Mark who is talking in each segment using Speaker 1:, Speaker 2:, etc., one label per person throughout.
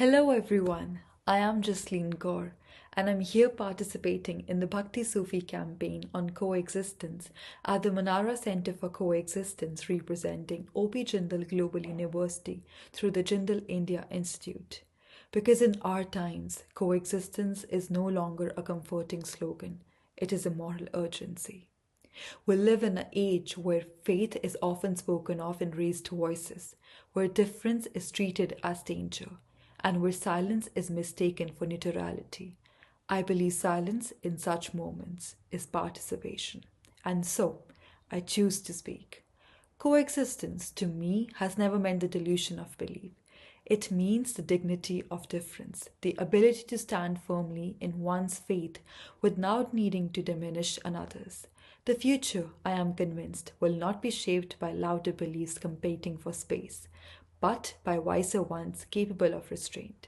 Speaker 1: Hello everyone, I am Jasleen Kaur and I'm here participating in the Bhakti-Sufi campaign on coexistence at the Manara Center for Coexistence representing OP Jindal Global University through the Jindal India Institute. Because in our times, coexistence is no longer a comforting slogan, it is a moral urgency. We live in an age where faith is often spoken of in raised voices, where difference is treated as danger, and where silence is mistaken for neutrality. I believe silence in such moments is participation, and so I choose to speak. Coexistence to me has never meant the delusion of belief. It means the dignity of difference, the ability to stand firmly in one's faith without needing to diminish another's. The future, I am convinced, will not be shaped by louder beliefs competing for space, but by wiser ones capable of restraint.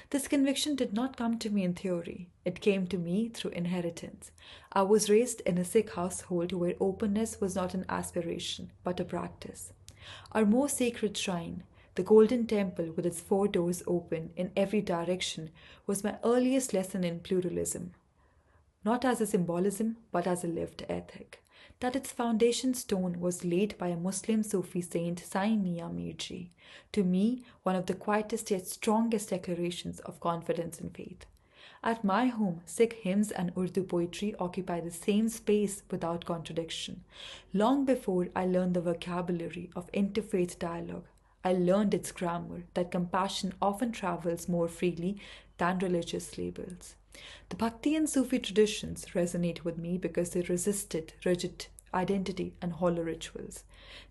Speaker 1: This conviction did not come to me in theory, it came to me through inheritance. I was raised in a Sikh household where openness was not an aspiration, but a practice. Our most sacred shrine, the Golden Temple with its four doors open in every direction, was my earliest lesson in pluralism, not as a symbolism, but as a lived ethic. That its foundation stone was laid by a Muslim Sufi saint Sai Mia Mirji, to me one of the quietest yet strongest declarations of confidence and faith. At my home, Sikh hymns and Urdu poetry occupy the same space without contradiction. Long before I learned the vocabulary of interfaith dialogue, I learned its grammar that compassion often travels more freely than religious labels. The Bhakti and Sufi traditions resonate with me because they resisted rigid identity and hollow rituals.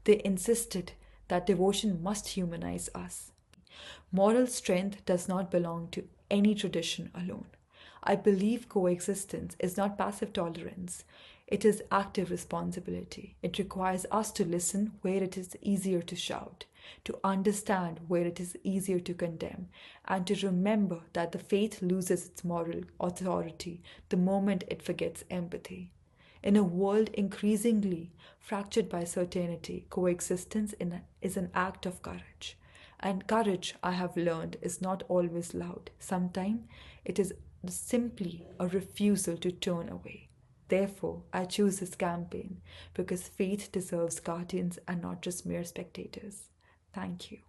Speaker 1: They insisted that devotion must humanize us. Moral strength does not belong to any tradition alone. I believe coexistence is not passive tolerance. It is active responsibility. It requires us to listen where it is easier to shout, to understand where it is easier to condemn, and to remember that the faith loses its moral authority the moment it forgets empathy. In a world increasingly fractured by certainty, coexistence is an act of courage. And courage, I have learned, is not always loud. Sometimes it is simply a refusal to turn away. Therefore, I choose this campaign because faith deserves guardians and not just mere spectators. Thank you.